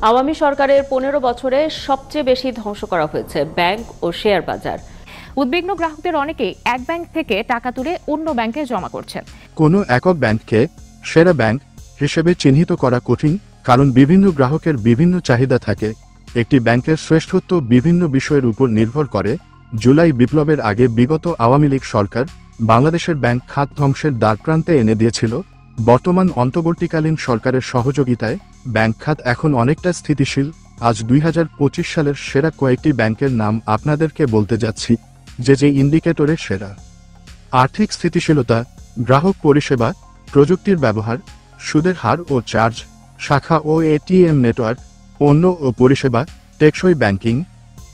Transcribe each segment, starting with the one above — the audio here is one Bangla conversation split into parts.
আওয়ামী সরকারের 15 বছরে সবচেয়ে বেশি ধ্বংস করা হয়েছে ব্যাংক ও শেয়ার বাজার। উদ্বিগ্ন গ্রাহকদের অনেকেই এক ব্যাংক থেকে টাকা তুলে অন্য ব্যাংকে জমা করছেন। কোনো একক ব্যাংককে সেরা ব্যাংক হিসেবে চিহ্নিত করা কঠিন, কারণ বিভিন্ন গ্রাহকের বিভিন্ন চাহিদা থাকে। একটি ব্যাংকের শ্রেষ্ঠত্ব বিভিন্ন বিষয়ের উপর নির্ভর করে। জুলাই বিপ্লবের আগে বিগত আওয়ামী লীগ সরকার বাংলাদেশের ব্যাংক খাত ধ্বংসের দ্বারপ্রান্তে এনে দিয়েছিল। বর্তমান অন্তর্বর্তীকালীন সরকারের সহযোগিতায় ব্যাংক খাত এখন অনেকটা স্থিতিশীল। আজ 2025 সালের সেরা কয়েকটি ব্যাংকের নাম আপনাদেরকে বলতে যাচ্ছি, যে ইন্ডিকেটরে সেরা: আর্থিক স্থিতিশীলতা, গ্রাহক পরিষেবা, প্রযুক্তির ব্যবহার, সুদের হার ও চার্জ, শাখা ও এটিএম নেটওয়ার্ক, পণ্য ও পরিষেবা, টেকসই ব্যাংকিং।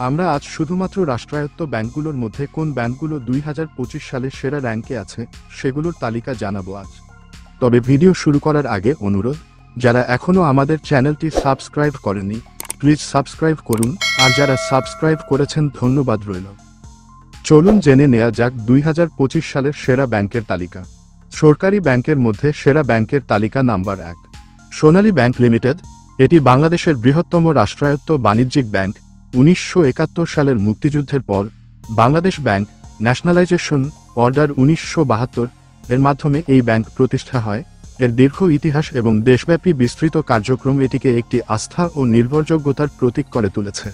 আমরা আজ শুধুমাত্র রাষ্ট্রায়ত্ত ব্যাংকগুলোর মধ্যে কোন ব্যাংকগুলো 2025 সালে সেরা র্যাঙ্কে আছে সেগুলোর তালিকা জানাবো আজ। তবে ভিডিও শুরু করার আগে অনুরোধ, যারা এখনও আমাদের চ্যানেলটি সাবস্ক্রাইব করেনি প্লিজ সাবস্ক্রাইব করুন, আর যারা সাবস্ক্রাইব করেছেন ধন্যবাদ রইল। চলুন জেনে নেওয়া যাক 2025 সালের সেরা ব্যাংকের তালিকা। সরকারি ব্যাংকের মধ্যে সেরা ব্যাংকের তালিকা নাম্বার 1, সোনালী ব্যাংক লিমিটেড। এটি বাংলাদেশের বৃহত্তম রাষ্ট্রায়ত্ত বাণিজ্যিক ব্যাংক। 1971 সালের মুক্তিযুদ্ধের পর বাংলাদেশ ব্যাংক ন্যাশনালাইজেশন অর্ডার 1972 এর মাধ্যমে এই ব্যাংক প্রতিষ্ঠা হয়। এর দীর্ঘ ইতিহাস এবং দেশব্যাপী বিস্তৃত কার্যক্রম এটিকে একটি আস্থা ও নির্ভরযোগ্যতার প্রতীক করে তুলেছে।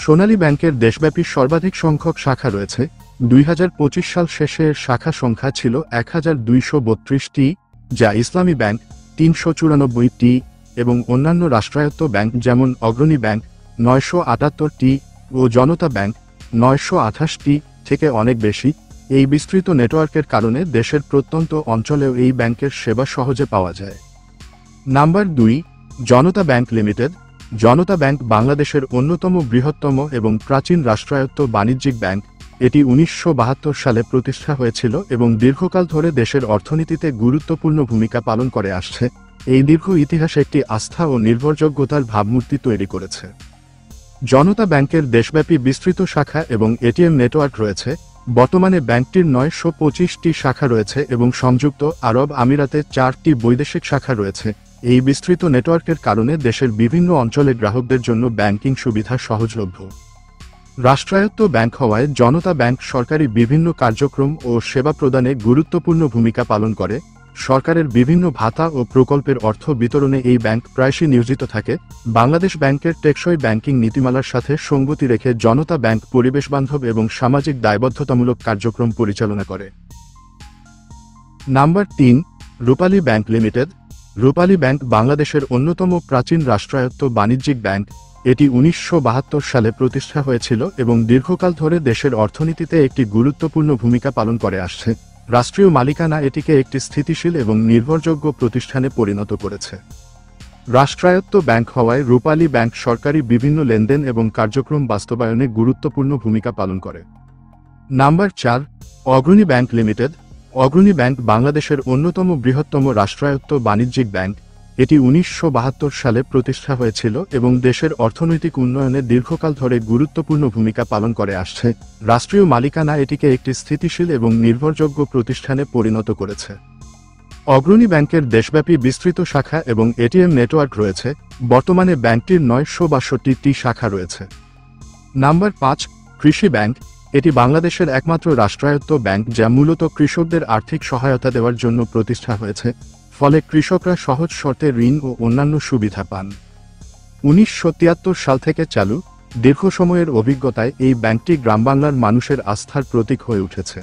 সোনালী ব্যাংকের দেশব্যাপী সর্বাধিক সংখ্যক শাখা রয়েছে। 2025 সাল শেষে এর শাখা সংখ্যা ছিল 1232টি, যা ইসলামী ব্যাংক 394টি এবং অন্যান্য রাষ্ট্রায়ত্ত ব্যাংক যেমন অগ্রণী ব্যাংক 978টি ও জনতা ব্যাংক 928টি থেকে অনেক বেশি। এই বিস্তৃত নেটওয়ার্কের কারণে দেশের প্রত্যন্ত অঞ্চলেও এই ব্যাংকের সেবা সহজে পাওয়া যায়। নাম্বার 2, জনতা ব্যাংক লিমিটেড। জনতা ব্যাংক বাংলাদেশের অন্যতম বৃহত্তম এবং প্রাচীন রাষ্ট্রায়ত্ত বাণিজ্যিক ব্যাংক। এটি 1972 সালে প্রতিষ্ঠা হয়েছিল এবং দীর্ঘকাল ধরে দেশের অর্থনীতিতে গুরুত্বপূর্ণ ভূমিকা পালন করে আসছে। এই দীর্ঘ ইতিহাস একটি আস্থা ও নির্ভরযোগ্যতার ভাবমূর্তি তৈরি করেছে। জনতা ব্যাংকের দেশব্যাপী বিস্তৃত শাখা এবং এটিএম নেটওয়ার্ক রয়েছে। বর্তমানে ব্যাংকটির 925টি শাখা রয়েছে এবং সংযুক্ত আরব আমিরাতে 4টি বৈদেশিক শাখা রয়েছে। এই বিস্তৃত নেটওয়ার্কের কারণে দেশের বিভিন্ন অঞ্চলে গ্রাহকদের জন্য ব্যাংকিং সুবিধা সহজলভ্য। রাষ্ট্রায়ত্ত ব্যাংক হওয়ায় জনতা ব্যাংক সরকারি বিভিন্ন কার্যক্রম ও সেবা প্রদানে গুরুত্বপূর্ণ ভূমিকা পালন করে। সরকারের বিভিন্ন ভাতা ও প্রকল্পের অর্থ বিতরণে এই ব্যাংক প্রায়শই নিয়োজিত থাকে। বাংলাদেশ ব্যাংকের টেকসই ব্যাংকিং নীতিমালার সাথে সঙ্গতি রেখে জনতা ব্যাংক পরিবেশবান্ধব এবং সামাজিক দায়বদ্ধতামূলক কার্যক্রম পরিচালনা করে। নাম্বার 3, রূপালী ব্যাংক লিমিটেড। রূপালী ব্যাংক বাংলাদেশের অন্যতম প্রাচীন রাষ্ট্রায়ত্ত বাণিজ্যিক ব্যাংক। এটি 1972 সালে প্রতিষ্ঠা হয়েছিল এবং দীর্ঘকাল ধরে দেশের অর্থনীতিতে একটি গুরুত্বপূর্ণ ভূমিকা পালন করে আসছে। রাষ্ট্রীয় মালিকানা এটিকে একটি স্থিতিশীল এবং নির্ভরযোগ্য প্রতিষ্ঠানে পরিণত করেছে। রাষ্ট্রায়ত্ত ব্যাংক হওয়ায় রূপালী ব্যাংক সরকারি বিভিন্ন লেনদেন এবং কার্যক্রম বাস্তবায়নে গুরুত্বপূর্ণ ভূমিকা পালন করে। নাম্বার 4, অগ্রণী ব্যাংক লিমিটেড। অগ্রণী ব্যাংক বাংলাদেশের অন্যতম বৃহত্তম রাষ্ট্রায়ত্ত বাণিজ্যিক ব্যাংক। এটি 1972 সালে প্রতিষ্ঠা হয়েছিল এবং দেশের অর্থনৈতিক উন্নয়নে দীর্ঘকাল ধরে গুরুত্বপূর্ণ ভূমিকা পালন করে আসছে। রাষ্ট্রীয় মালিকানা এটিকে একটি স্থিতিশীল এবং নির্ভরযোগ্য প্রতিষ্ঠানে পরিণত করেছে। অগ্রণী ব্যাংকের দেশব্যাপী বিস্তৃত শাখা এবং এটিএম নেটওয়ার্ক রয়েছে। বর্তমানে ব্যাংকটির 962টি শাখা রয়েছে। নাম্বার 5, কৃষি ব্যাংক। এটি বাংলাদেশের একমাত্র রাষ্ট্রায়ত্ত ব্যাংক যা মূলত কৃষকদের আর্থিক সহায়তা দেওয়ার জন্য প্রতিষ্ঠা হয়েছে, ফলে কৃষকরা সহজ শর্তে ঋণ ও অন্যান্য সুবিধা পান। 1973 সাল থেকে চালু, দীর্ঘ সময়ের অভিজ্ঞতায় এই ব্যাংকটি গ্রামবাংলার মানুষের আস্থার প্রতীক হয়ে উঠেছে।